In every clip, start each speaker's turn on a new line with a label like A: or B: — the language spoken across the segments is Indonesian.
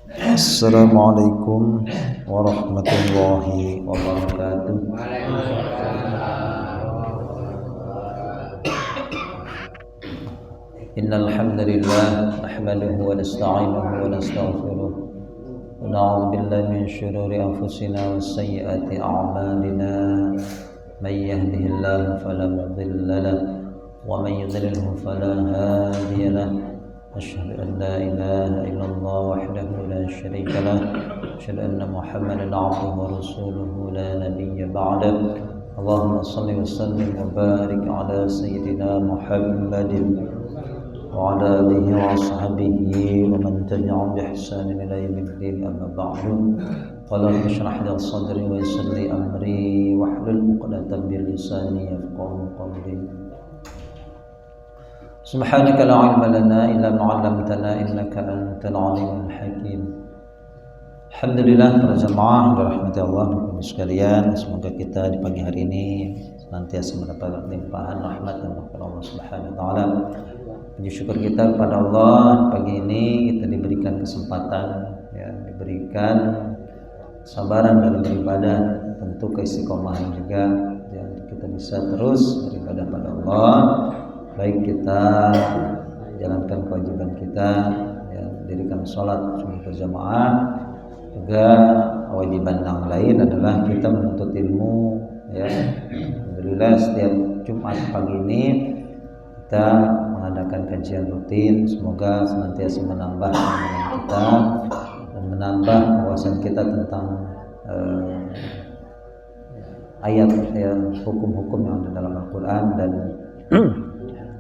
A: Assalamualaikum warahmatullahi wabarakatuh. Innal hamdalillah nahmaduhu wa nasta'inuhu wa nastaghfiruh wa na'udzu billahi min shururi anfusina wa sayyiati a'malina. May yahdihillahu fala mudilla lahu wa may yudlilhu fala hadiya lahu. أشهد أن لا إله إلا الله وحده لا شريك له أشهد أن محمدا عبده ورسوله لا نبي بعده اللهم صل وسلم وبارك على سيدنا محمد وعلى آله وصحبه ومن تبعهم بإحسان إلى يوم الدين أما بعد قال رب اشرح لي صدري ويسر لي أمري واحلل عقدة من لساني يفقهوا قولي Subhanaka la ilma lana illa ma 'allamtana innaka antal alimul hakim. Alhamdulillah para jemaah dirahmati Allah sekalian, semoga kita di pagi hari ini senantiasa mendapat limpahan rahmat dan berkah Allah Subhanahu wa taala. Puji syukur kita kepada Allah, pagi ini kita diberikan kesempatan diberikan kesabaran dalam beribadah, tentu keistiqomahan juga untuk kita bisa terus beribadah pada Allah. Baik kita jalankan kewajiban kita, dirikan sholat sunnah berjamaah, juga kewajiban yang lain adalah kita menuntut ilmu. Alhamdulillah setiap Jumat pagi ini kita mengadakan kajian rutin, semoga senantiasa menambah pemahaman kita dan menambah wawasan kita tentang ayat hukum-hukum yang ada dalam Al-Quran dan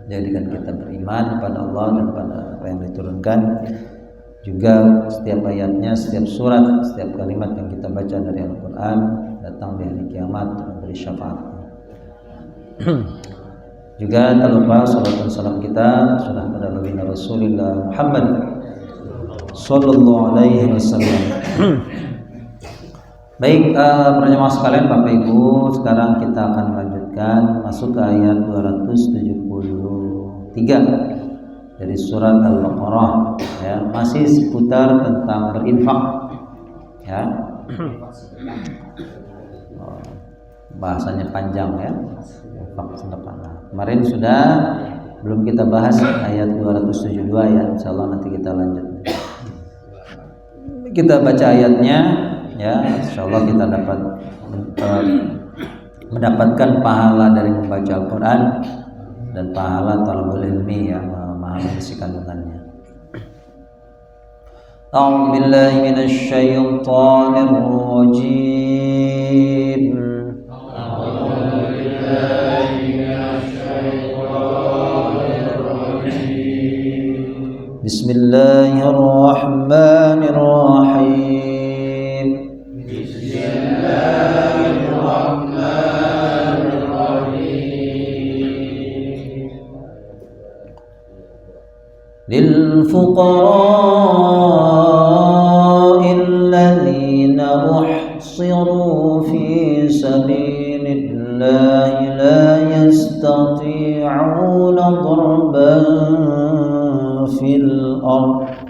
A: jadikan kita beriman kepada Allah dan pada apa yang diturunkan. Juga setiap ayatnya, setiap surat, setiap kalimat yang kita baca dari Al-Quran datang di hari kiamat memberi syafaat. Juga tak lupa salat dan salam kita sudah pada baginda Rasulullah Muhammad sallallahu alaihi wasallam. Baik, para jemaah sekalian, Bapak Ibu, sekarang kita akan melanjutkan masuk ke ayat 273 dari surat Al-Baqarah, masih seputar tentang berinfak, bahasanya panjang infak sedekah. Kemarin sudah belum kita bahas ayat 272 insyaallah nanti kita lanjut. Kita baca ayatnya. Insyaallah kita dapat mendapatkan pahala dari membaca Al-Quran dan pahala talabul ilmi yang memahami isi kandungannya. A'udzu billahi minasy syaithanir rajim. A'udzu billahi minasy syaithanir rajim. Bismillahirrahmanirrahim. للفقراء الذين أحصروا في سبيل الله لا يستطيعون ضربا في الأرض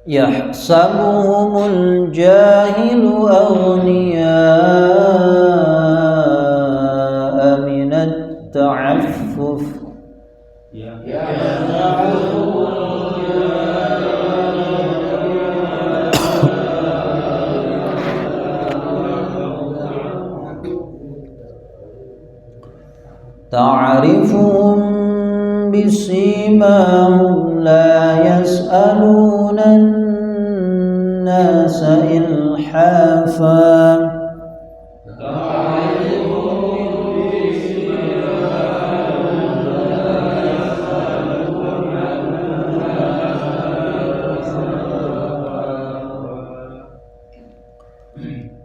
A: يحسبهم الجاهل أغنياء من التعفف تعرفهم بسيماهم لا يسألون الناس إلحافا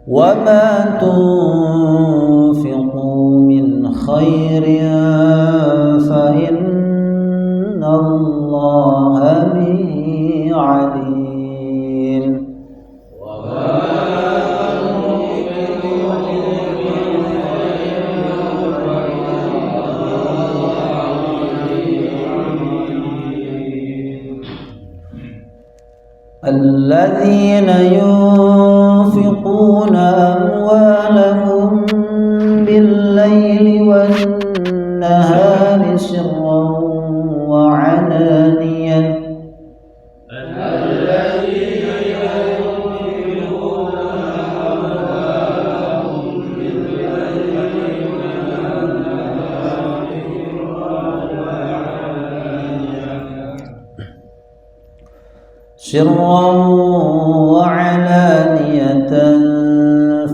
A: وما تنفقوا من خير فإن innallaha bihi alim. الذين ينفقون أموالهم بالليل والنهار سرا وعلانية سرا وعلانية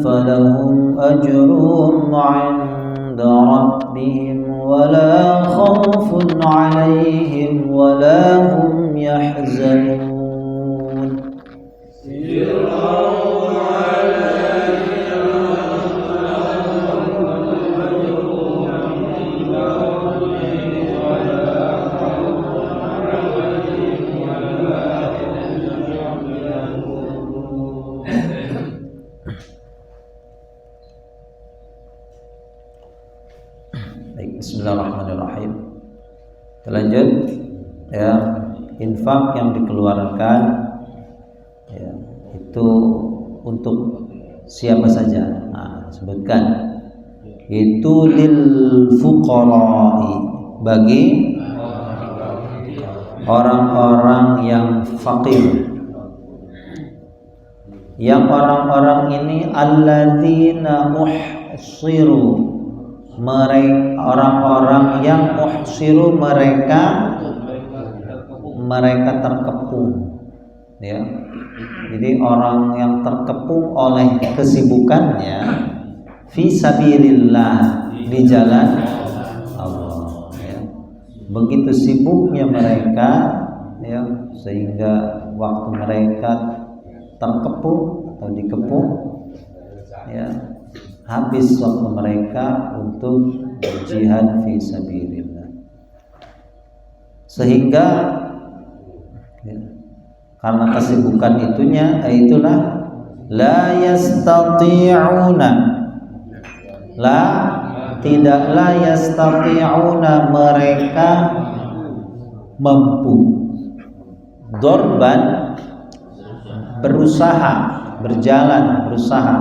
A: فلهم أجرهم عند ربهم ولا خوف عليهم ولا هم يحزنون. Bismillahirrahmanirrahim. Kita lanjut ya, infak yang dikeluarkan ya, itu untuk siapa saja. Nah, sebutkan itu lil fuqara'i, bagi orang-orang yang fakir. Yang orang-orang ini alladzina muhsiru, mereka orang-orang yang muhsiru, mereka terkepung ya. Jadi orang yang terkepung oleh kesibukannya fi sabilillah, di jalan Allah ya. Begitu sibuknya mereka ya, sehingga waktu mereka terkepung atau dikepung ya, habis waktu mereka untuk berjihad fi sabilillah. Sehingga ya, karena kesibukan itulah la yastati'una, tidaklah yastati'una, mereka mampu, dorban berusaha, berjalan, berusaha.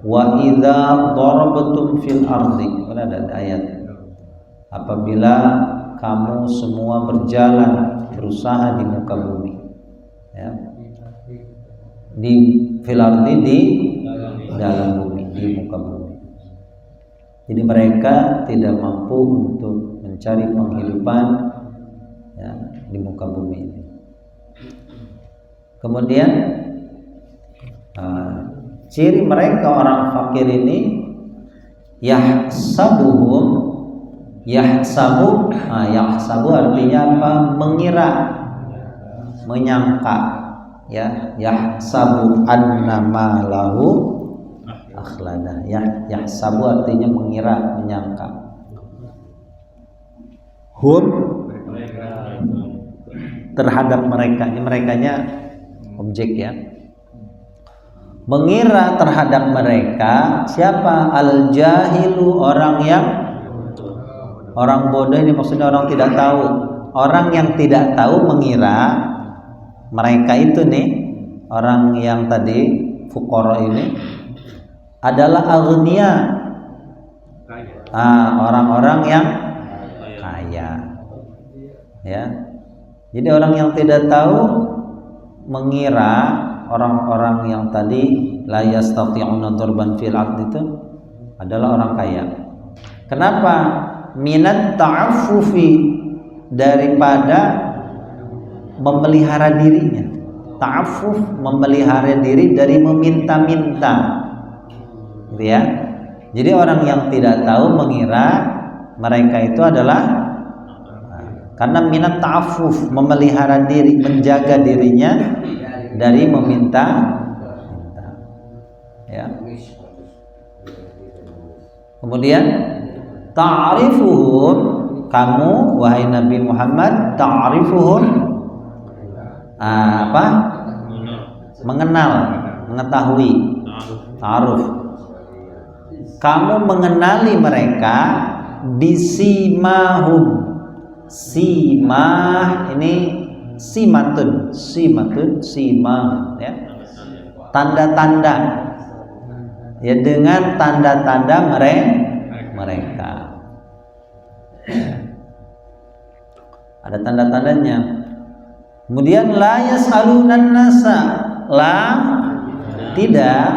A: Wa idza darabtum fil ardi, ada ayat, apabila kamu semua berjalan, berusaha di muka bumi ya. Di fil ardi, di dalam bumi, di muka bumi. Jadi mereka tidak mampu untuk mencari penghidupan ya, di muka bumi ini. Kemudian ciri mereka orang fakir ini yahsabu artinya apa? Mengira, menyangka ya. Yahsabu annama lahu akhlada ya. Yahsabu artinya mengira, menyangka. Hum terhadap mereka, ini merekanya objek ya. Mengira terhadap mereka siapa? Al-jahilu, orang bodoh, ini maksudnya orang tidak tahu. Orang yang tidak tahu mengira mereka itu nih, orang yang tadi fuqara ini adalah aghnia, orang-orang yang kaya ya. Jadi orang yang tidak tahu mengira orang-orang yang tadi la yastati'una darban fil ard itu adalah orang kaya. Kenapa? Minat ta'affufi, daripada memelihara dirinya. Ta'affuf, memelihara diri dari meminta-minta gitu ya. Jadi orang yang tidak tahu mengira mereka itu adalah karena minat ta'affuf, memelihara diri, menjaga dirinya dari meminta ya. Kemudian ta'rifuhum, kamu wahai Nabi Muhammad ta'rifuhum apa? Mengenal, mengetahui. Ta'aruf. Kamu mengenali mereka bisimahum. Simah ini simatun, simah ya. Tanda-tanda. Ya, dengan tanda-tanda mereka. Ada tanda-tandanya. Kemudian la yas'alunan nasa, la tidak,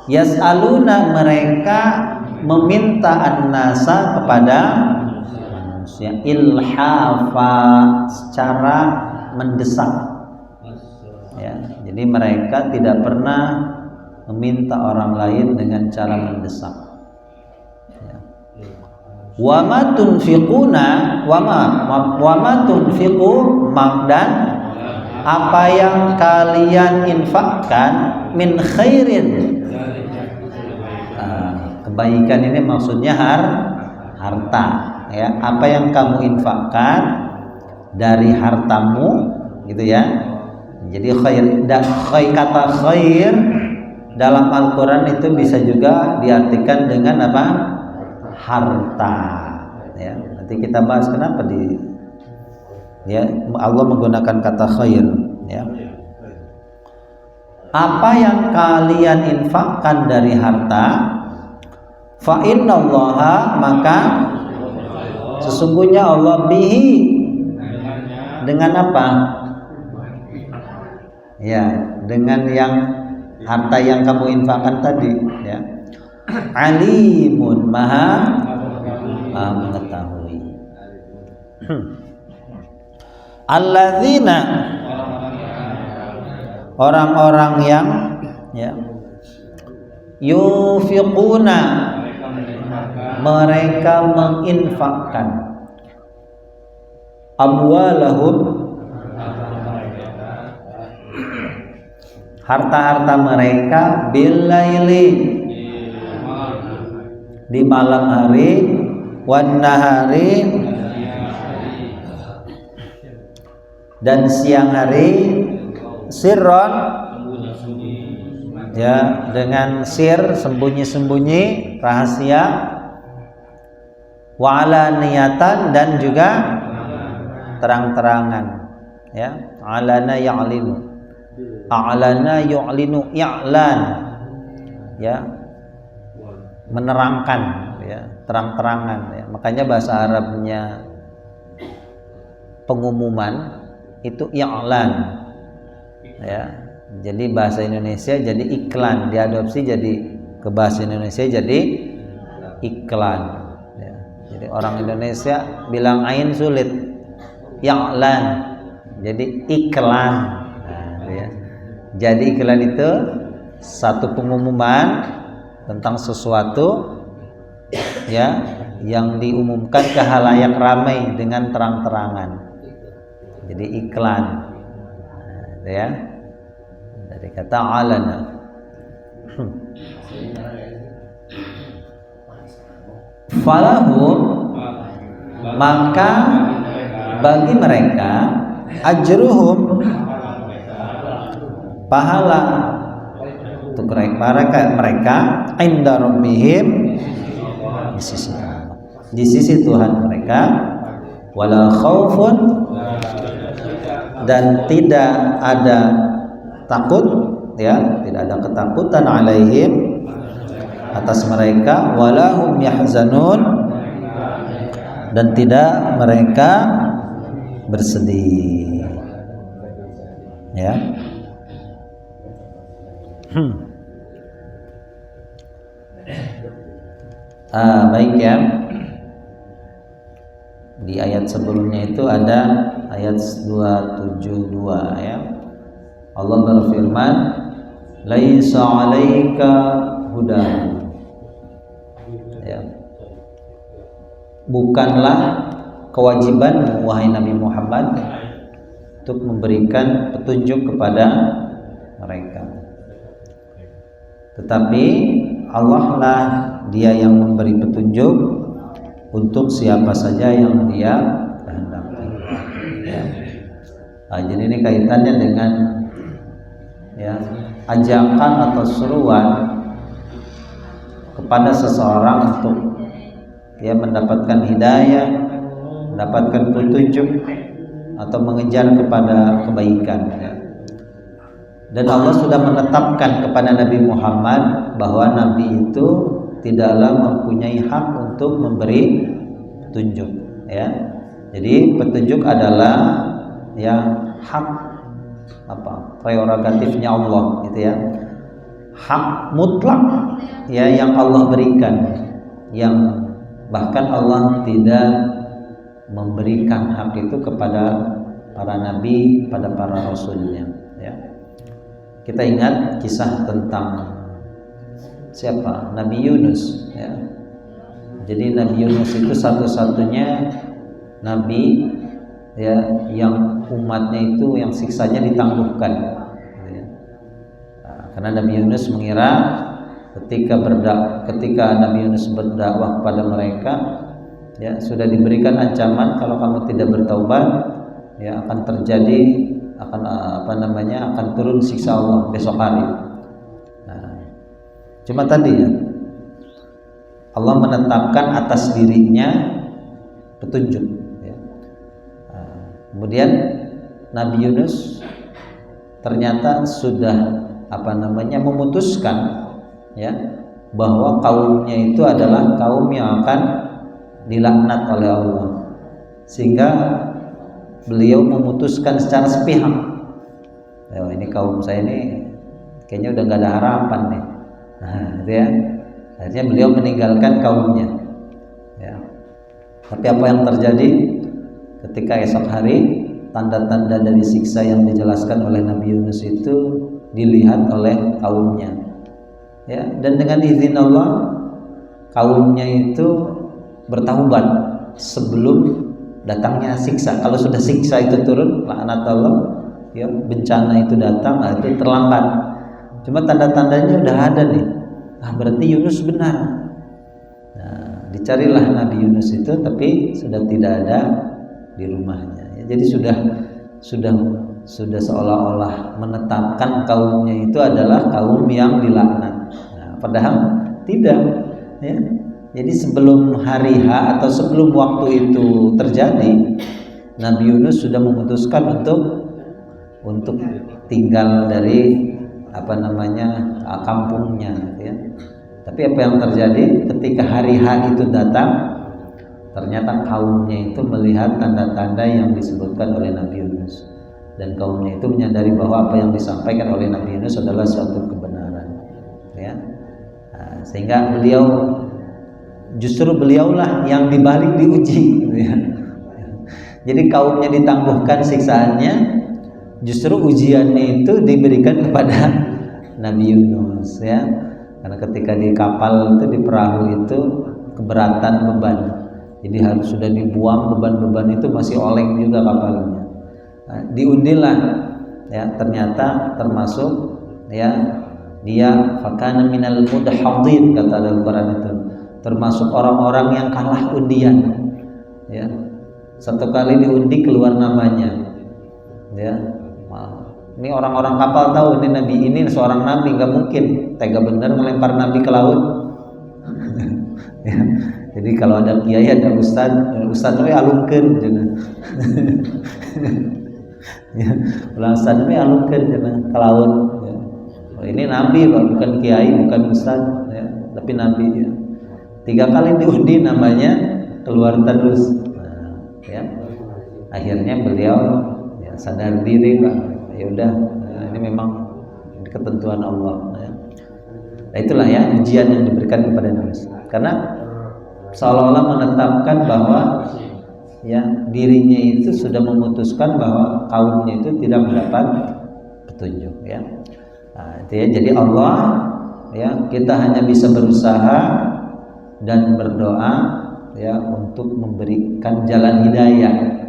A: yas'aluna mereka meminta an-nasa kepada manusia, ilhafa secara mendesak. Ya, jadi mereka tidak pernah meminta orang lain dengan cara mendesak. Ya. Wa ma tunfiquna wa ma tunfiqu dan apa yang kalian infakkan min khairin. Kebaikan ini maksudnya harta ya. Apa yang kamu infakkan dari hartamu gitu ya. Jadi khair dan kata khair dalam Al-Quran itu bisa juga diartikan dengan apa? Harta ya. Nanti kita bahas kenapa ya Allah menggunakan kata khair ya. Apa yang kalian infakkan dari harta, fa innallaha maka sesungguhnya Allah bihi dengan apa? Ya, dengan yang harta yang kamu infakkan tadi ya. Alimun maha mengetahui. Alladzina orang-orang yang ya yufiquna mereka menginfakkan amwalahum harta-harta mereka billaili di malam hari wan nahari dan siang hari sirron ya dengan sir sembunyi-sembunyi rahasia wa alaniyatan dan juga terang-terangan ya alana ya'linu a'lana yu'linu i'lan ya menerangkan ya terang-terangan ya. Makanya bahasa Arabnya pengumuman itu i'lan ya. Jadi bahasa Indonesia jadi iklan, diadopsi jadi ke bahasa Indonesia jadi iklan ya. Jadi orang Indonesia bilang ain sulit, i'lan jadi iklan ya. Jadi iklan itu satu pengumuman tentang sesuatu ya yang diumumkan ke halayak ramai dengan terang-terangan. Jadi iklan ya dari kata alana. Falahum maka bagi mereka ajruhum pahala untuk mereka inda rabbihim di sisi Tuhan mereka wala khaufun dan tidak ada takut ya, tidak ada ketakutan alaihim atas mereka wala hum yahzanun dan tidak mereka bersedih ya. Baik ya. Di ayat sebelumnya itu ada ayat 272 ya. Allah berfirman, "Laisa 'alaika hudahum." Ya. Bukanlah kewajiban wahai Nabi Muhammad untuk memberikan petunjuk kepada mereka. Tetapi Allah lah dia yang memberi petunjuk untuk siapa saja yang dia kehendaki. Ya. Nah, jadi ini kaitannya dengan ya ajakan atau seruan kepada seseorang untuk ya mendapatkan hidayah, mendapatkan petunjuk atau mengejar kepada kebaikan. Ya. Dan Allah sudah menetapkan kepada Nabi Muhammad bahwa Nabi itu tidaklah mempunyai hak untuk memberi petunjuk. Ya, jadi petunjuk adalah ya hak prerogatifnya Allah, gitu ya, hak mutlak ya yang Allah berikan, yang bahkan Allah tidak memberikan hak itu kepada para nabi, pada para rasulnya. Ya. Kita ingat kisah tentang siapa? Nabi Yunus. Ya. Jadi Nabi Yunus itu satu-satunya nabi ya yang umatnya itu yang siksanya ditangguhkan. Ya. Nah, karena Nabi Yunus mengira ketika Nabi Yunus berdakwah kepada mereka, ya sudah diberikan ancaman kalau kamu tidak bertaubat, ya akan terjadi akan turun siksa Allah besok hari. Nah, cuma tadi ya Allah menetapkan atas dirinya petunjuk. Ya. Nah, kemudian Nabi Yunus ternyata sudah memutuskan ya bahwa kaumnya itu adalah kaum yang akan dilaknat oleh Allah, sehingga beliau memutuskan secara sepihak, ya, ini kaum saya ini kayaknya udah nggak ada harapan nih. Nah, gitu ya. Akhirnya beliau meninggalkan kaumnya. Ya. Tapi apa yang terjadi ketika esok hari tanda-tanda dari siksa yang dijelaskan oleh Nabi Yunus itu dilihat oleh kaumnya. Ya, dan dengan izin Allah kaumnya itu bertaubat sebelum datangnya siksa. Kalau sudah siksa itu turun, laknat Allah, ya, bencana itu datang, nah itu terlambat. Cuma tanda-tandanya udah ada nih. Nah, berarti Yunus benar. Nah, dicarilah Nabi Yunus itu, tapi sudah tidak ada di rumahnya. Ya, jadi sudah seolah-olah menetapkan kaumnya itu adalah kaum yang dilaknat. Nah, padahal tidak. Ya. Jadi sebelum hari H atau sebelum waktu itu terjadi, Nabi Yunus sudah memutuskan untuk tinggal dari kampungnya, ya. Tapi apa yang terjadi ketika hari H itu datang, ternyata kaumnya itu melihat tanda-tanda yang disebutkan oleh Nabi Yunus, dan kaumnya itu menyadari bahwa apa yang disampaikan oleh Nabi Yunus adalah suatu kebenaran, ya. Nah, sehingga justru beliaulah yang dibalik diuji, ya. Jadi kaumnya ditangguhkan siksaannya, justru ujiannya itu diberikan kepada Nabi Yunus, ya. Karena ketika di kapal itu, di perahu itu keberatan beban, jadi harus sudah dibuang beban-beban itu, masih oleng juga kapalnya. Nah, diundilah, ya, ternyata termasuk, ya, dia fakana minal mudhadhin, kata Al-Quran itu, termasuk orang-orang yang kalah undian, ya. Satu kali diundi keluar namanya, ya. Ini orang-orang kapal tahu ini Nabi ini seorang nabi, nggak mungkin tega bener melempar nabi ke laut. Ya. Jadi kalau ada kiai, ada ustad we alungkeun cenah. Ya, ustad we alungkeun cenah ke laut. Ya. Oh, ini nabi, bukan kiai, bukan ustad, ya, tapi nabi, ya. 3 kali diundi namanya keluar terus. Nah, ya. Akhirnya beliau, ya, sadar diri, Pak. Ya udah, ini memang ketentuan Allah, ya. Nah, itulah ya ujian yang diberikan kepada Nabi, karena seolah-olah menetapkan bahwa, ya, dirinya itu sudah memutuskan bahwa kaumnya itu tidak mendapat petunjuk, ya. Nah, itu ya, jadi Allah, ya, kita hanya bisa berusaha dan berdoa, ya, untuk memberikan jalan hidayah,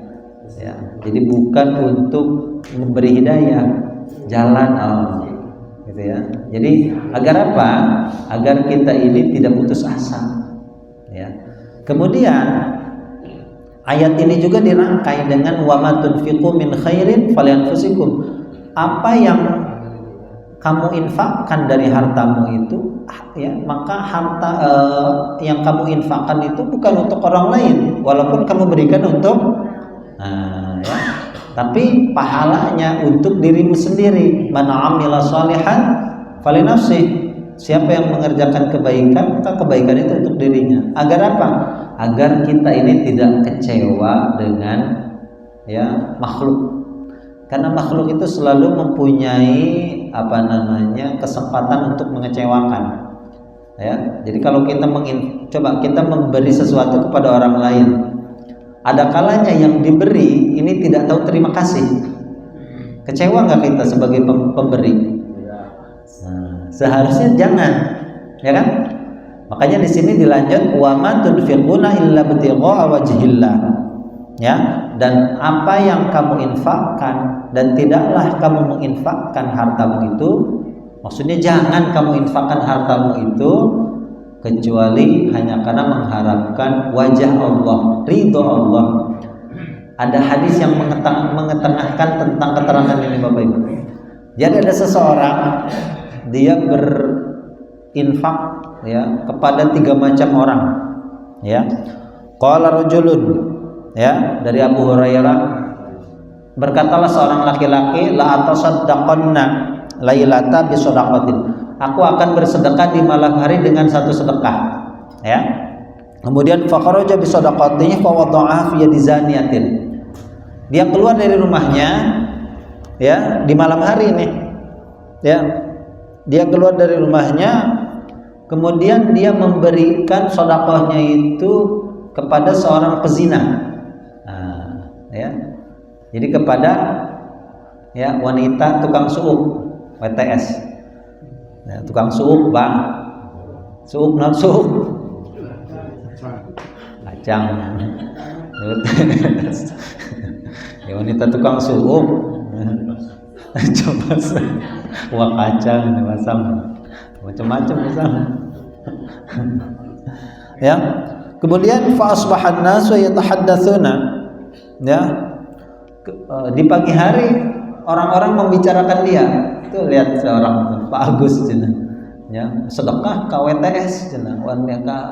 A: ya. Jadi bukan untuk memberi hidayah, jalan Allah, gitu ya. Jadi agar apa? Agar kita ini tidak putus asa, ya. Kemudian ayat ini juga dirangkai dengan wa ma tunfiqu min khairin falyanfusikum. Apa yang kamu infakkan dari hartamu itu, ya, maka harta yang kamu infakkan itu bukan untuk orang lain, walaupun kamu berikan untuk ya, tapi pahalanya untuk dirimu sendiri. Man 'amila shalihan falinafsih. Siapa yang mengerjakan kebaikan, maka kebaikan itu untuk dirinya. Agar apa? Agar kita ini tidak kecewa dengan ya makhluk. Karena makhluk itu selalu mempunyai kesempatan untuk mengecewakan. Ya, jadi kalau kita coba kita memberi sesuatu kepada orang lain, ada kalanya yang diberi ini tidak tahu terima kasih. Kecewa nggak kita sebagai pemberi? Nah, seharusnya jangan, ya kan? Makanya di sini dilanjut wa ma tunfiquna illa ibtigha'a wajhillah. Ya, dan apa yang kamu infakkan, dan tidaklah kamu menginfakkan hartamu itu, maksudnya jangan kamu infakkan hartamu itu kecuali hanya karena mengharapkan wajah Allah, ridho Allah. Ada hadis yang mengetengahkan tentang keterangan ini, Bapak Ibu. Jadi ada seseorang, dia berinfak ya kepada 3 macam orang, ya. Qala rajulun, ya, dari Abu Hurairah, berkatalah seorang laki-laki, la atasaddaqanna lailata bisadaqatin. Aku akan bersedekah di malam hari dengan satu sedekah, ya. Kemudian fakharaja bisadaqatihi fa wada'aha fi yadi zaniyatin. Dia keluar dari rumahnya, ya, di malam hari ini, ya. Dia keluar dari rumahnya, kemudian dia memberikan sedekahnya itu kepada seorang pezina. Ya, jadi kepada ya wanita tukang suuk WTS, ya, tukang suuk bang, suuk non suuk, kacang, ya, wanita tukang suuk, coba wah kacang masam, macam-macam masam, ya. Kemudian fa asbahan nasu yatahaddatsuna. Ya, di pagi hari orang-orang membicarakan dia. Itu lihat seorang Pak Agus, ya, sedekah KWTS,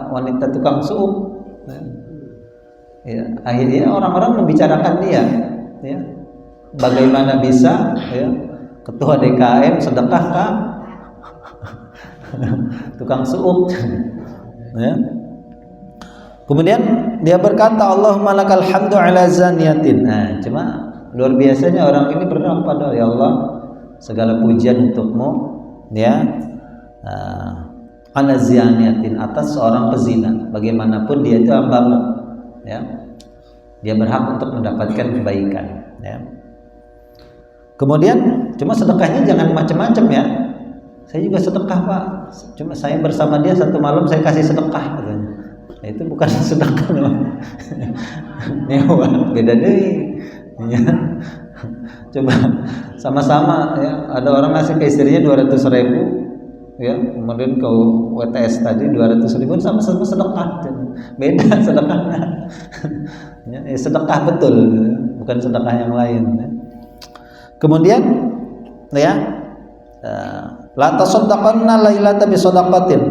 A: wanita tukang suuk. Ya, akhirnya orang-orang membicarakan dia. Ya, bagaimana bisa, ya, ketua DKM sedekah kah tukang suuk? Ya. Kemudian dia berkata, Allahumma lakal hamdu ala zaniyatin. Nah, cuma luar biasanya orang ini berdoa kepada, ya Allah, segala pujian untukmu, ya, ala zaniyatin, atas seorang pezina. Bagaimanapun dia itu hambamu, ya, dia berhak untuk mendapatkan kebaikan, ya. Kemudian cuma sedekahnya jangan macam-macam, ya. Saya juga sedekah, Pak. Cuma saya bersama dia satu malam saya kasih sedekah, katanya. Nah, itu bukan sedekah loh. Nyewa beda deh, ya. Coba sama-sama, ya, ada orang ngasih ke istrinya 200.000, ya, kemudian ke WTS tadi 200.000, sama-sama sedekah, beda sedekahnya. Ya, sedekah betul, bukan sedekah yang lain, ya. Kemudian, ya, la tasaddaqanna lailata bisadaqatin.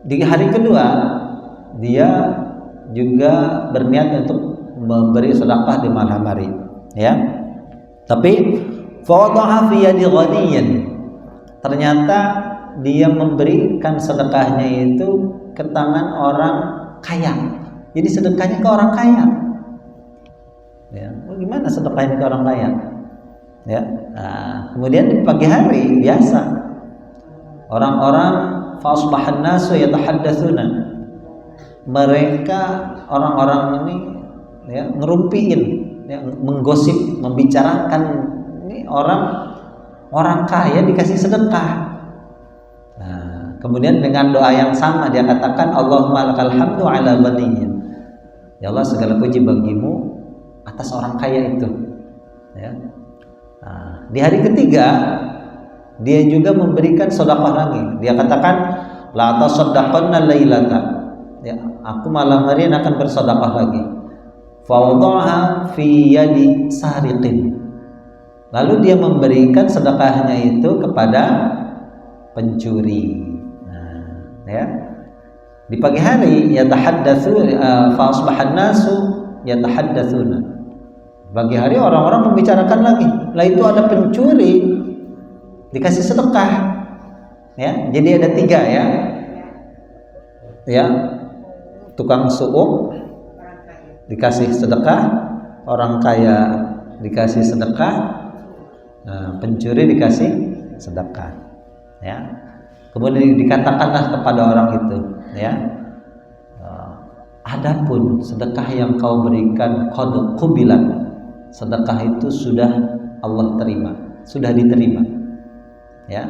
A: Di hari kedua dia juga berniat untuk memberi sedekah di malam hari, ya. Tapi fawadha'a fi yadi ghaniyin. Ternyata dia memberikan sedekahnya itu ke tangan orang kaya. Jadi sedekahnya ke orang kaya. Ya, gimana sedekahnya ke orang kaya? Ya. Nah, kemudian di pagi hari biasa orang-orang fa asbahan nasu yatahaddatsuna. Mereka orang-orang ini, ya, ngerumpiin, ya, menggosip, membicarakan ini orang kaya dikasih sedekah. Nah, kemudian dengan doa yang sama dia katakan, Allahumma lakal hamdu ala ghaniyin. Ya Allah, segala puji bagimu atas orang kaya itu, ya. Nah, di hari ketiga dia juga memberikan sedekah lagi. Dia katakan la tasaddaqanna lailata. ya, aku malam hari ini akan bersedekah lagi. Fawadhaha fi yadi sariqin. Lalu dia memberikan sedekahnya itu kepada pencuri. Nah, ya. Di pagi hari yatahaddatsu fa asbahan nasu yatahaddatsuna. Pagi hari orang-orang membicarakan lagi. Lah itu ada pencuri dikasih sedekah. Ya, jadi ada 3 ya. Ya. Tukang suuk dikasih sedekah, orang kaya dikasih sedekah, pencuri dikasih sedekah. Ya. Kemudian dikatakanlah kepada orang itu, ya, adapun sedekah yang kau berikan qad qubilat, sedekah itu sudah Allah terima, sudah diterima. Ya.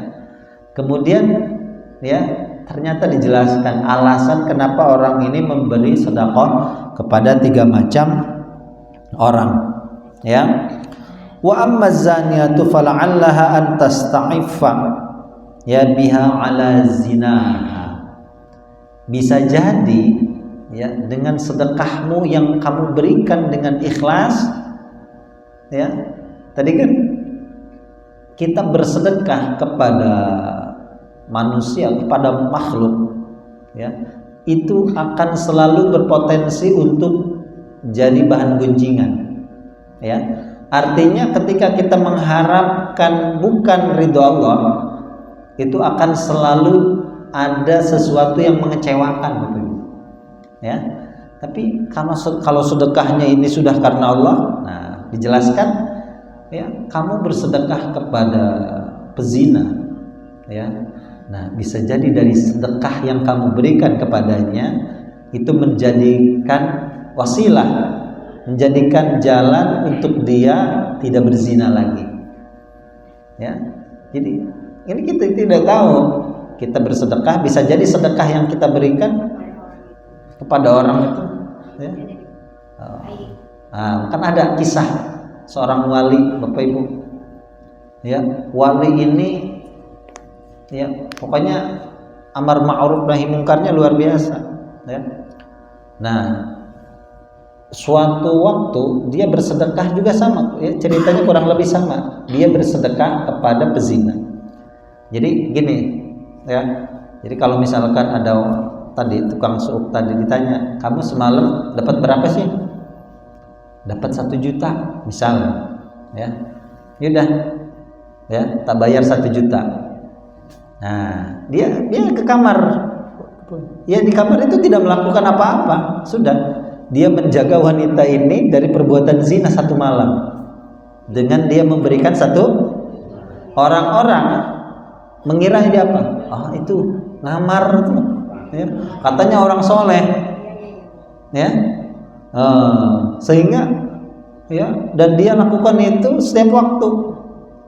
A: Kemudian ya, ternyata dijelaskan alasan kenapa orang ini memberi sedekah kepada 3 macam orang. Ya. Wa amma zaniyatu fala'allaha an tasta'iffa ya biha ala zinaha. Bisa jadi ya, dengan sedekahmu yang kamu berikan dengan ikhlas, ya, tadi kan kita bersedekah kepada manusia, kepada makhluk, ya, itu akan selalu berpotensi untuk jadi bahan gunjingan, ya. Artinya ketika kita mengharapkan bukan ridho Allah, itu akan selalu ada sesuatu yang mengecewakan, betul, ya. Tapi kalau sedekahnya ini sudah karena Allah, nah dijelaskan, ya, kamu bersedekah kepada pezina, ya. Nah, bisa jadi dari sedekah yang kamu berikan kepadanya itu menjadikan wasilah, menjadikan jalan untuk dia tidak berzina lagi. Ya. Jadi ini kita tidak tahu, kita bersedekah bisa jadi sedekah yang kita berikan kepada orang itu, ya. Kan ada kisah seorang wali, Bapak Ibu. Ya, wali ini, ya, pokoknya amar ma'ruf nahi mungkarnya luar biasa, ya. Nah, suatu waktu dia bersedekah juga sama, ya, ceritanya kurang lebih sama. Dia bersedekah kepada pezina. Jadi gini, ya. Jadi kalau misalkan ada tadi tukang suuk tadi ditanya, kamu semalam dapat berapa sih? Dapat 1 juta misalnya, ya. Yaudah, ya, tak bayar 1 juta. Nah, dia ke kamar. Ya, di kamar itu tidak melakukan apa-apa, sudah. Dia menjaga wanita ini dari perbuatan zina 1 malam dengan dia memberikan 1. Orang-orang mengira dia apa? Itu ngamar tuh, ya. Katanya orang soleh, ya. Sehingga, ya, dan dia lakukan itu setiap waktu.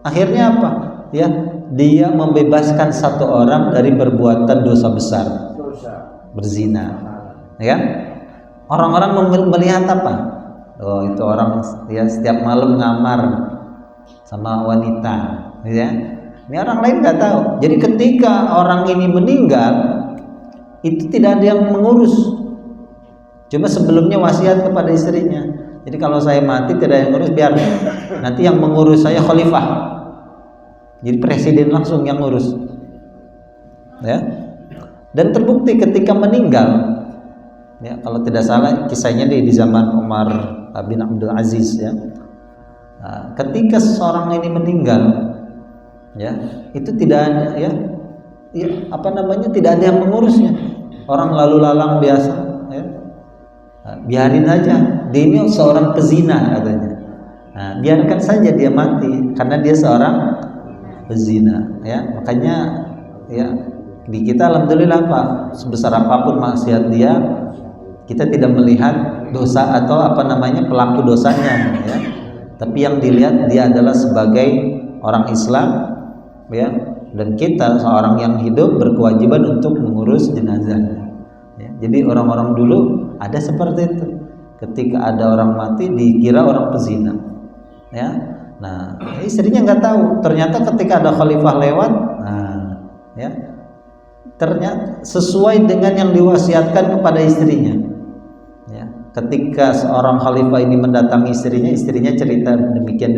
A: Akhirnya apa? Ya, dia membebaskan 1 orang dari perbuatan dosa besar, berzina, ya. Orang-orang melihat apa? Oh, itu orang, ya, setiap malam ngamar sama wanita, ya. Ini orang lain nggak tahu. Jadi ketika orang ini meninggal, itu tidak ada yang mengurus. Cuma sebelumnya wasiat kepada istrinya. Jadi kalau saya mati tidak ada yang ngurus, biar nanti yang mengurus saya khalifah. Jadi presiden langsung yang ngurus, ya. Dan terbukti ketika meninggal, ya, kalau tidak salah kisahnya di zaman Umar bin Abdul Aziz, ya. Nah, ketika seseorang ini meninggal, ya, itu tidak ada, ya, tidak ada yang mengurusnya. Orang lalu lalang biasa, ya. Nah, biarin aja, dia ini seorang pezina katanya. Nah, biarkan saja dia mati karena dia seorang pezina, ya. Makanya, ya, di kita alhamdulillah Pak, sebesar apapun maksiat dia, kita tidak melihat dosa atau pelaku dosanya, ya. Tapi yang dilihat dia adalah sebagai orang Islam, ya, dan kita seorang yang hidup berkewajiban untuk mengurus jenazah, ya. Jadi orang-orang dulu ada seperti itu. Ketika ada orang mati dikira orang pezina, ya. Nah, istrinya nggak tahu. Ternyata ketika ada khalifah lewat, nah, ya, ternyata sesuai dengan yang diwasiatkan kepada istrinya. Ya, ketika seorang khalifah ini mendatangi istrinya cerita demikian.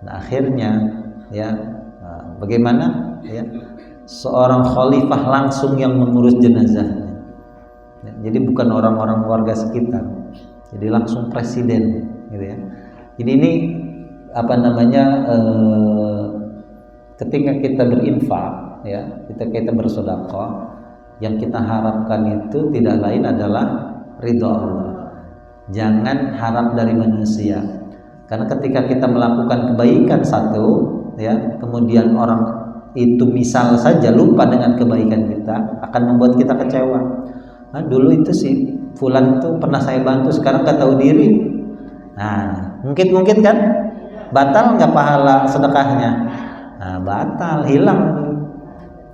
A: Nah, akhirnya ya, bagaimana ya, seorang khalifah langsung yang mengurus jenazahnya. Ya, jadi bukan orang-orang warga sekitar, jadi langsung presiden, gitu ya. Jadi ini apa namanya, ketika kita berinfak, ya, kita bersedekah, yang kita harapkan itu tidak lain adalah ridha Allah. Jangan harap dari manusia, karena ketika kita melakukan kebaikan satu, ya, kemudian orang itu misal saja lupa dengan kebaikan kita, akan membuat kita kecewa. Nah, dulu itu si fulan itu pernah saya bantu, sekarang gak tahu diri. Nah, mungkin kan batal nggak pahala sedekahnya? Nah, batal, hilang,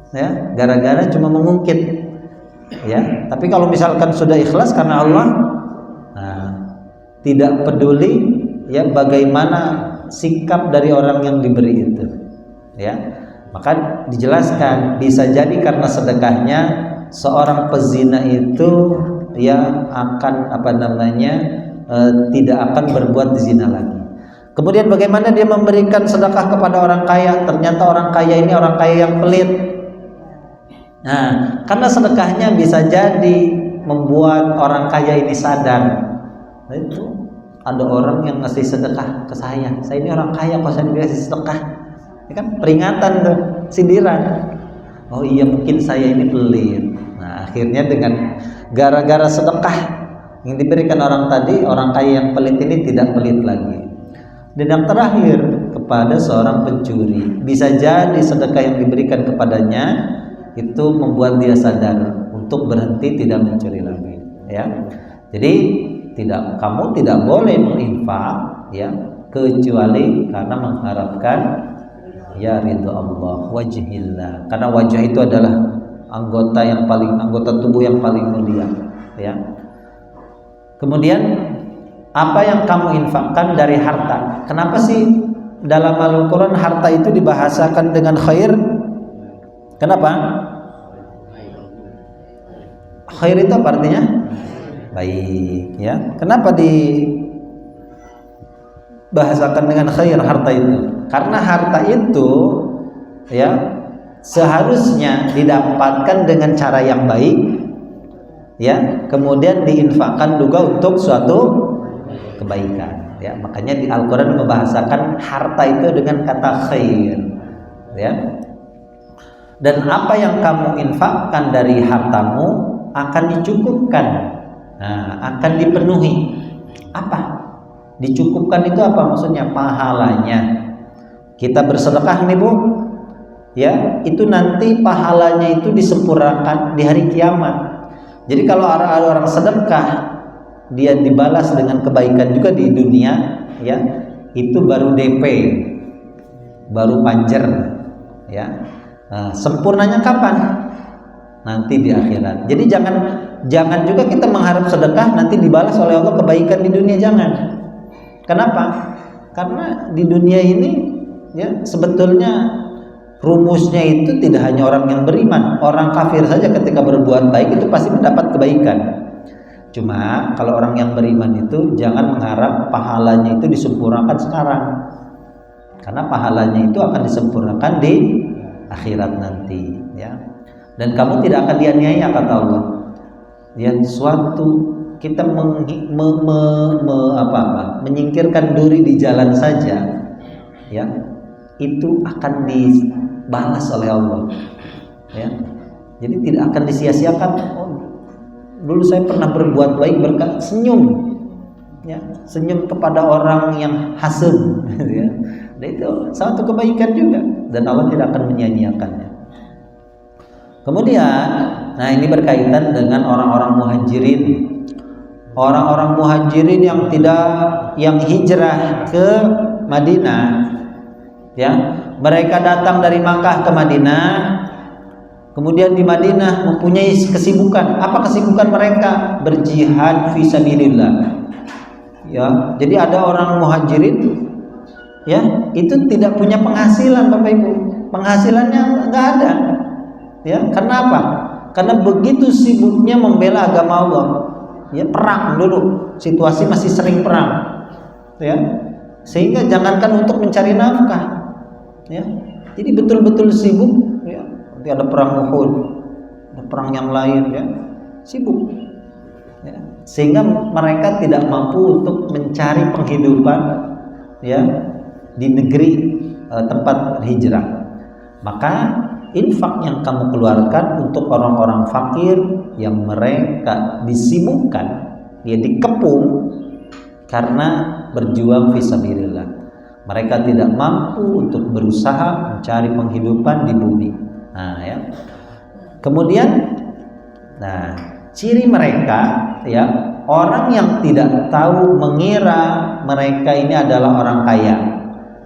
A: ya, gara-gara cuma mengungkit, ya. Tapi kalau misalkan sudah ikhlas karena Allah, nah, tidak peduli ya bagaimana sikap dari orang yang diberi itu, ya, maka dijelaskan bisa jadi karena sedekahnya seorang pezina itu ya akan apa namanya, tidak akan berbuat zina lagi. Kemudian bagaimana dia memberikan sedekah kepada orang kaya? Ternyata orang kaya ini orang kaya yang pelit. Nah, karena sedekahnya bisa jadi membuat orang kaya ini sadar. Nah, itu ada orang yang ngasih sedekah ke saya ini orang kaya kok saya dikasih sedekah. Ini kan peringatan tuh, sindiran. Oh iya, mungkin saya ini pelit. Nah, akhirnya dengan gara-gara sedekah yang diberikan orang tadi, orang kaya yang pelit ini tidak pelit lagi. Dan yang terakhir, kepada seorang pencuri, bisa jadi sedekah yang diberikan kepadanya itu membuat dia sadar untuk berhenti tidak mencuri lagi, ya. Jadi kamu tidak boleh berinfak, ya, kecuali karena mengharapkan ya ridho Allah, wajhillah, karena wajah itu adalah anggota tubuh yang paling mulia, ya. Kemudian apa yang kamu infakkan dari harta? Kenapa sih dalam Al-Quran harta itu dibahasakan dengan khair? Kenapa? Khair itu apa artinya? Baik, ya. Kenapa dibahasakan dengan khair harta itu? Karena harta itu ya seharusnya didapatkan dengan cara yang baik, ya, kemudian diinfakkan juga untuk suatu kebaikan, ya. Makanya di Al-Quran membahasakan harta itu dengan kata khair, ya. Dan apa yang kamu infakkan dari hartamu akan dicukupkan, nah, akan dipenuhi. Apa? Dicukupkan itu apa maksudnya? Pahalanya. Kita bersedekah nih Bu, ya, itu nanti pahalanya itu disempurnakan di hari kiamat. Jadi kalau ada orang sedekah, dia dibalas dengan kebaikan juga di dunia, ya, itu baru DP, baru panjer, ya. Nah, sempurnanya kapan? Nanti di akhirat. Jadi jangan juga kita mengharap sedekah nanti dibalas oleh Allah kebaikan di dunia, jangan. Kenapa? Karena di dunia ini, ya, sebetulnya rumusnya itu tidak hanya orang yang beriman, orang kafir saja ketika berbuat baik itu pasti mendapat kebaikan. Cuma kalau orang yang beriman itu jangan mengharap pahalanya itu disempurnakan sekarang, karena pahalanya itu akan disempurnakan di akhirat nanti, ya. Dan kamu tidak akan dianiaya, kata Allah. Ya, suatu kita menyingkirkan duri di jalan saja, ya, itu akan dibalas oleh Allah, ya. Jadi tidak akan disia-siakan. Oh, dulu saya pernah berbuat baik, berkat senyum, ya, senyum kepada orang yang hasud, ya. Dan itu satu kebaikan juga, dan Allah tidak akan menyia-nyiakannya. Kemudian, nah ini berkaitan dengan orang-orang muhajirin. Orang-orang muhajirin yang hijrah ke Madinah, ya, mereka datang dari Makkah ke Madinah. Kemudian di Madinah mempunyai kesibukan. Apa kesibukan mereka? Berjihad fi sabilillah. Ya, jadi ada orang muhajirin, ya, itu tidak punya penghasilan, Bapak Ibu. Penghasilannya enggak ada. Ya, karena apa? Karena begitu sibuknya membela agama Allah. Ya, perang dulu, situasi masih sering perang. Ya. Sehingga jangankan untuk mencari nafkah. Ya. Jadi betul-betul sibuk, ya. Nanti ada perang Uhud, ada perang yang lain, ya. Sibuk. Ya. Sehingga mereka tidak mampu untuk mencari penghidupan, ya, di negeri tempat hijrah. Maka infak yang kamu keluarkan untuk orang-orang fakir yang mereka disibukkan, dia dikepung karena berjuang fisabilillah. Mereka tidak mampu untuk berusaha mencari penghidupan di bumi. Nah, ya. Kemudian, nah, ciri mereka, ya, orang yang tidak tahu mengira mereka ini adalah orang kaya.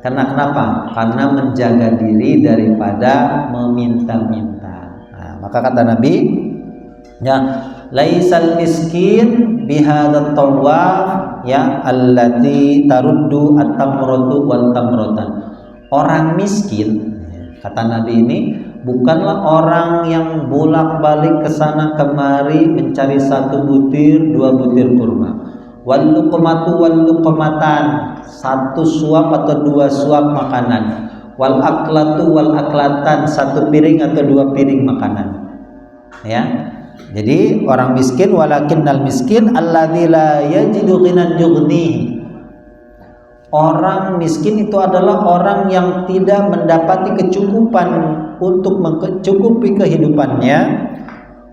A: Karena kenapa? Karena menjaga diri daripada meminta-minta. Nah, maka kata Nabi, ya, laisal miskin bihadat tawaf, ya, allati taruddu at-tamratu wal tamratan. Orang miskin, kata Nabi ini, bukanlah orang yang bolak-balik ke sana kemari mencari 1 butir, 2 butir kurma. Wal luqmatu wal luqmatan, 1 suap atau 2 suap makanan. Wal aklatu wal aklatan, 1 piring atau 2 piring makanan. Ya. Jadi orang miskin, walakinnal miskin alladzi la yajidu ghinan yughnihi. Orang miskin itu adalah orang yang tidak mendapati kecukupan untuk mencukupi kehidupannya,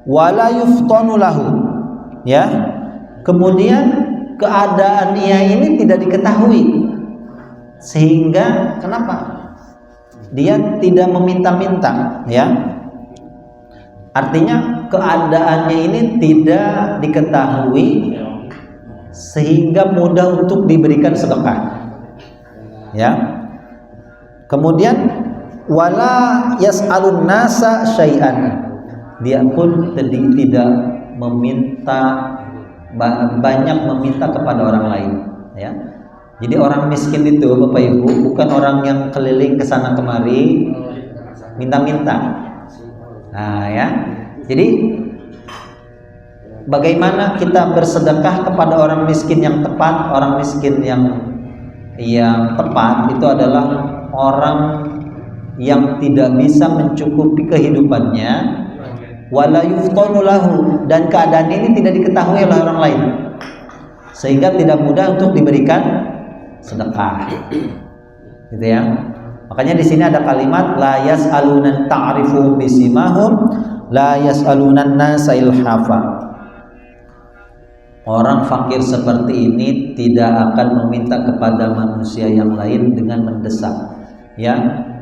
A: wala yuftanu lahu. Ya. Kemudian keadaan ia ini tidak diketahui, sehingga kenapa? Dia tidak meminta-minta, ya. Artinya keadaannya ini tidak diketahui sehingga mudah untuk diberikan sedekah. Ya. Kemudian wala yas'alun nasa syai'an. Dia pun tidak meminta banyak meminta kepada orang lain, ya. Jadi orang miskin itu, Bapak Ibu, bukan orang yang keliling ke sana kemari minta-minta. Nah, ya. Jadi bagaimana kita bersedekah kepada orang miskin yang tepat? Orang miskin yang tepat itu adalah orang yang tidak bisa mencukupi kehidupannya, wala yuftanu lahu, dan keadaan ini tidak diketahui oleh orang lain, sehingga tidak mudah untuk diberikan sedekah. Gitu ya. Makanya di sini ada kalimat la yas'aluna ta'rifu bisimahum la yas'aluna nasa ilhafa. Orang fakir seperti ini tidak akan meminta kepada manusia yang lain dengan mendesak. Ya.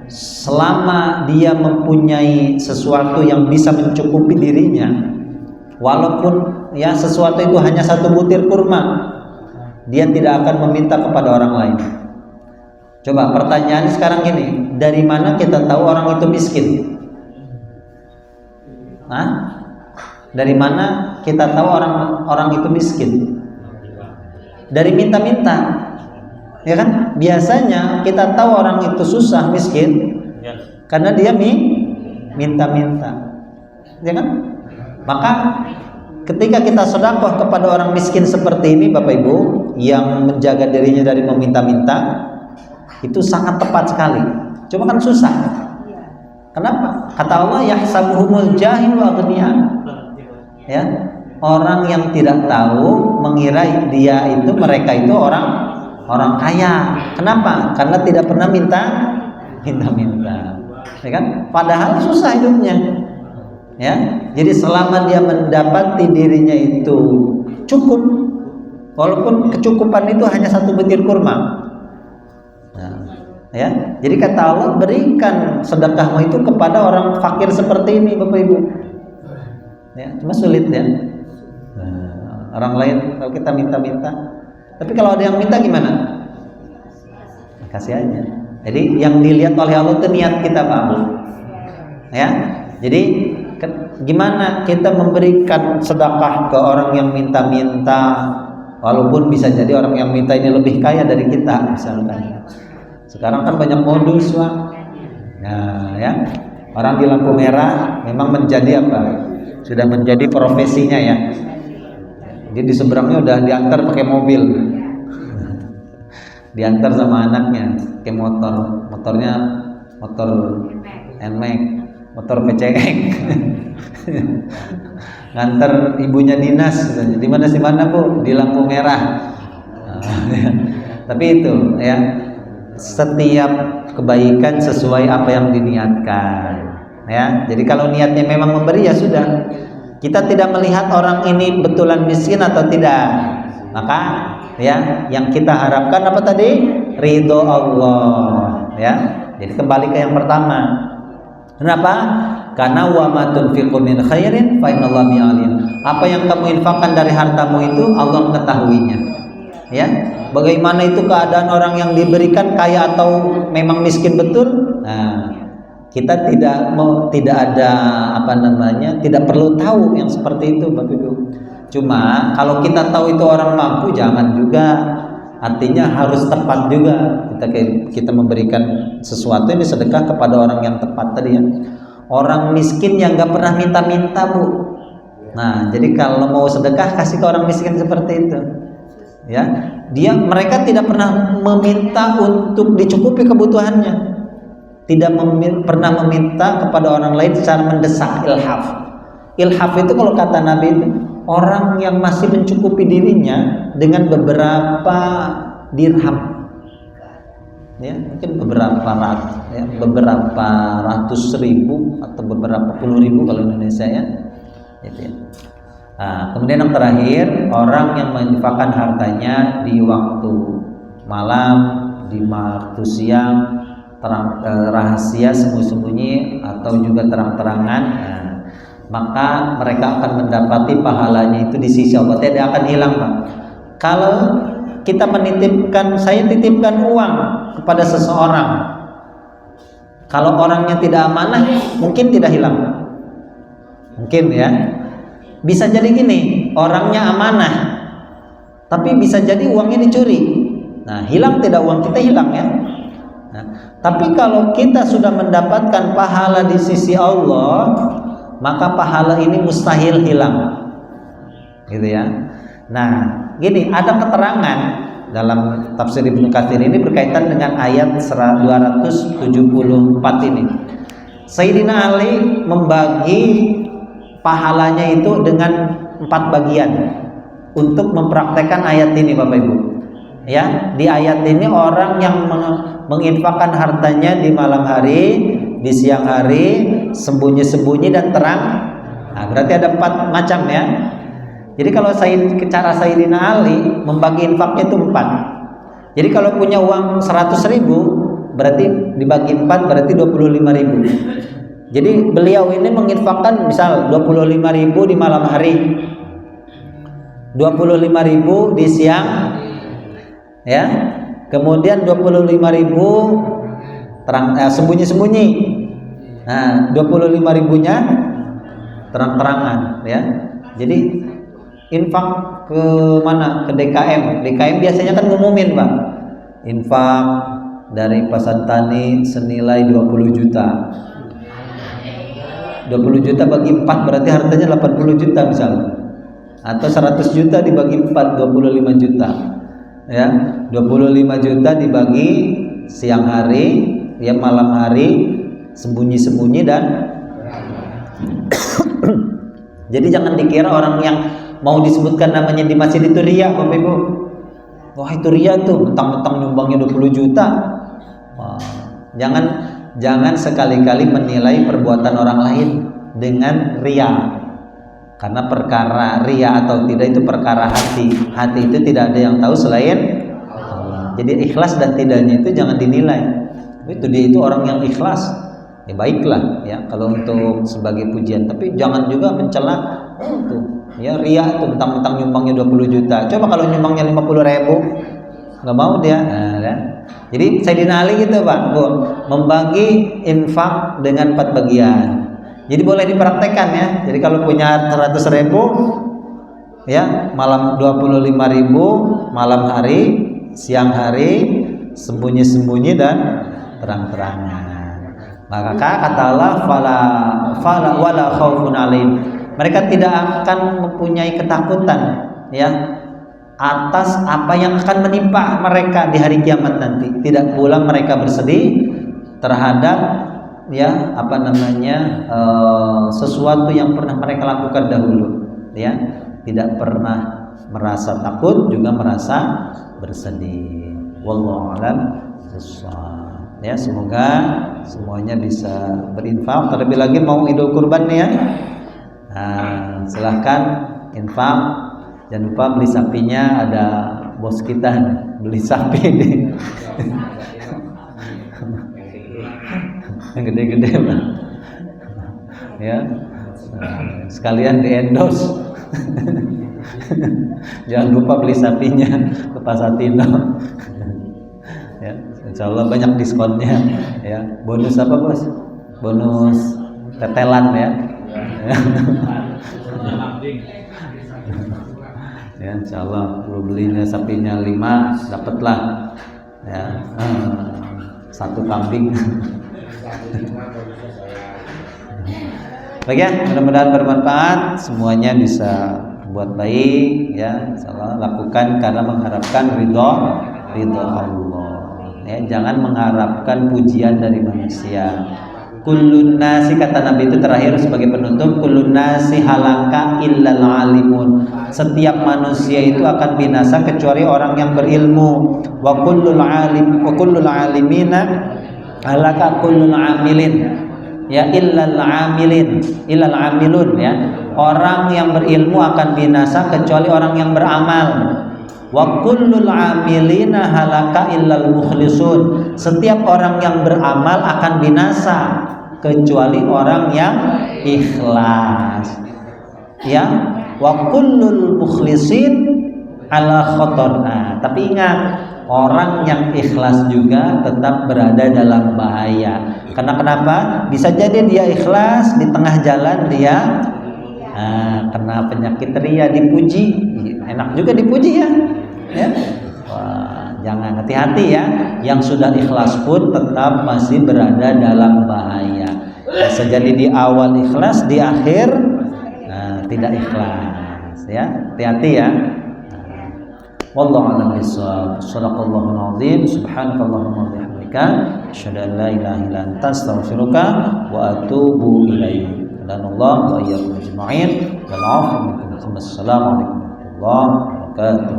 A: Selama dia mempunyai sesuatu yang bisa mencukupi dirinya, walaupun ya sesuatu itu hanya 1 butir kurma, dia tidak akan meminta kepada orang lain. Coba pertanyaan sekarang ini, dari mana kita tahu orang itu miskin? Hah? Dari mana kita tahu orang itu miskin? Dari minta-minta. Ya kan, biasanya kita tahu orang itu susah, miskin, karena dia minta-minta, ya kan? Maka ketika kita sedekah kepada orang miskin seperti ini, Bapak Ibu, yang menjaga dirinya dari meminta-minta, itu sangat tepat sekali. Cuma kan susah. Kenapa? Kata Allah, yahsabuhumul jahilu aghniya. Ya, orang yang tidak tahu mengira mereka itu orang kaya. Kenapa? Karena tidak pernah minta-minta. Ya kan? Padahal susah hidupnya. Ya. Jadi selama dia mendapati dirinya itu cukup, walaupun kecukupan itu hanya 1 butir kurma. Nah, ya. Jadi kata Allah, berikan sedekahmu itu kepada orang fakir seperti ini, Bapak Ibu. Ya, cuma sulit ya. Nah, orang lain kalau kita minta-minta, tapi kalau ada yang minta gimana? Kasih aja. Jadi yang dilihat oleh Allah itu niat kita, Pak Bu. Ya. Jadi gimana kita memberikan sedekah ke orang yang minta-minta, walaupun bisa jadi orang yang minta ini lebih kaya dari kita misalkan. Sekarang kan banyak modus, Pak. Nah, ya. Orang di lampu merah memang menjadi apa? Sudah menjadi profesinya ya. Dia di seberangnya udah diantar pakai mobil. Diantar sama anaknya pakai motornya motor NMAX, motor PCX. Nganter ibunya dinas, di mana Bu? Di lampu merah. Tapi itu ya, setiap kebaikan sesuai apa yang diniatkan ya. Jadi kalau niatnya memang memberi ya sudah, kita tidak melihat orang ini betulan miskin atau tidak, maka ya yang kita harapkan apa tadi? Ridho Allah ya. Jadi kembali ke yang pertama, kenapa? Karena wa ma tunfiqu min khairin fa innallaha bi'alim. Apa yang kamu infakkan dari hartamu itu Allah mengetahuinya. Ya, bagaimana itu keadaan orang yang diberikan kaya atau memang miskin betul? Nah, kita tidak ada tidak perlu tahu yang seperti itu, Bapak Ibu. Cuma kalau kita tahu itu orang mampu, jangan juga, artinya harus tepat juga. Kita memberikan sesuatu ini sedekah kepada orang yang tepat tadi ya. Orang miskin yang nggak pernah minta-minta Bu. Nah, jadi kalau mau sedekah kasih ke orang miskin seperti itu. Ya, mereka tidak pernah meminta untuk dicukupi kebutuhannya, tidak pernah meminta kepada orang lain secara mendesak. Ilhaf itu kalau kata Nabi itu orang yang masih mencukupi dirinya dengan beberapa dirham, ya mungkin beberapa ratus ribu atau beberapa puluh ribu kalau Indonesia ya, gitu ya. Nah, kemudian yang terakhir, orang yang menginfakkan hartanya di waktu malam, di waktu siang, rahasia, sembunyi-sembunyi atau juga terang-terangan, maka mereka akan mendapati pahalanya itu di sisi Allah, tidak akan hilang Pak. Kalau kita saya titipkan uang kepada seseorang, kalau orangnya tidak amanah, mungkin tidak hilang, mungkin ya. Bisa jadi gini, orangnya amanah, tapi bisa jadi uangnya dicuri. Nah, hilang tidak uang kita hilang ya. Nah, tapi kalau kita sudah mendapatkan pahala di sisi Allah, maka pahala ini mustahil hilang, gitu ya. Nah, gini, ada keterangan dalam tafsir Ibnu Katsir ini berkaitan dengan ayat 274 ini. Sayyidina Ali membagi pahalanya itu dengan 4 bagian untuk mempraktekkan ayat ini Bapak Ibu. Ya, di ayat ini orang yang menginfakkan hartanya di malam hari, di siang hari, sembunyi-sembunyi dan terang. Nah, berarti ada 4 macam ya. Jadi kalau cara Sayyidina Ali membagi infaknya itu 4. Jadi kalau punya uang 100.000 berarti dibagi 4 berarti 25.000. Jadi beliau ini menginfakkan misal 25.000 di malam hari, 25.000 di siang, ya. Kemudian 25.000 sembunyi-sembunyi. Nah, 25.000-nya terang-terangan, ya. Jadi infak ke mana? Ke DKM. DKM biasanya kan ngumumin Pak, infak dari Pasantani senilai 20 juta. 20 juta bagi 4 berarti hartanya 80 juta misalnya, atau 100 juta dibagi 4 25 juta ya. 25 juta dibagi siang hari ya, malam hari, sembunyi-sembunyi dan jadi jangan dikira orang yang mau disebutkan namanya di masjid itu riya Bapak Ibu. Wah itu riya tuh, mentang-mentang nyumbangnya 20 juta. Wah, Jangan sekali-kali menilai perbuatan orang lain dengan riya, karena perkara riya atau tidak itu perkara hati. Hati itu tidak ada yang tahu selain Allah. Jadi ikhlas dan tidaknya itu jangan dinilai. Itu dia itu orang yang ikhlas, ya baiklah ya kalau untuk sebagai pujian. Tapi jangan juga mencela itu ya, riya itu mentang-mentang nyumbangnya 20 juta. Coba kalau nyumbangnya 50.000, nggak mau dia. Nah, ya. Jadi Sayyidina Ali gitu Pak Bu, membagi infak dengan 4 bagian. Jadi boleh dipraktekkan ya. Jadi kalau punya 100.000 ya, malam 25.000 malam hari, siang hari, sembunyi-sembunyi dan terang-terangan. Maka kata Allah fala wala khaufun alaihim. Mereka tidak akan mempunyai ketakutan ya atas apa yang akan menimpa mereka di hari kiamat nanti. Tidak pula mereka bersedih terhadap ya sesuatu yang pernah mereka lakukan dahulu ya. Tidak pernah merasa takut juga merasa bersedih. Wallahu a'lam bishawab. Ya, semoga semuanya bisa berinfak. Terlebih lagi mau Idul Kurban nih ya. Nah, silahkan infak. Jangan lupa beli sapinya, ada bos kita beli sapi deh. Yang gede-gede Pak. Ya. Sekalian di endorse. Jangan lupa beli sapinya ke Pasar Tino. Ya, insyaallah banyak diskonnya ya. Bonus apa bos? Bonus tetelan ya. Ya, insyaallah kalau belinya sapinya 5 dapatlah ya 1 kambing. Baik ya, mudah-mudahan bermanfaat, semuanya bisa buat baik ya. Insyaallah lakukan karena mengharapkan ridho Allah. Ya, jangan mengharapkan pujian dari manusia. Kullun nasi, kata Nabi itu terakhir sebagai penutup, kullun nasi halaka illal alimun. Setiap manusia itu akan binasa kecuali orang yang berilmu. Wa kullul alimina halaka kullul amilin. Ya illal amilun ya. Orang yang berilmu akan binasa kecuali orang yang beramal. Wa kullul amilina halaka illal mukhlisun. Setiap orang yang beramal akan binasa kecuali orang yang ikhlas. Ya, wa kullul mukhlisin ala khatar. Nah, tapi ingat, orang yang ikhlas juga tetap berada dalam bahaya. Karena kenapa? Bisa jadi dia ikhlas, di tengah jalan dia kena penyakit ria, dipuji. Enak juga dipuji ya. Wah, jangan, hati-hati ya. Yang sudah ikhlas pun tetap masih berada dalam bahaya. Bisa jadi di awal ikhlas, di akhir tidak ikhlas ya. Hati-hati ya. Wallahu a'lam bishawab. Shadaqallahul azim. Subhanakallahumma wa bihamdika asyhadu an la ilaha illa anta astaghfiruka wa atubu ilaik. Alhamdulillah wa iyyakum ajma'in. Wal 'afwu minkum. Assalamu alaikum warahmatullahi wabarakatuh.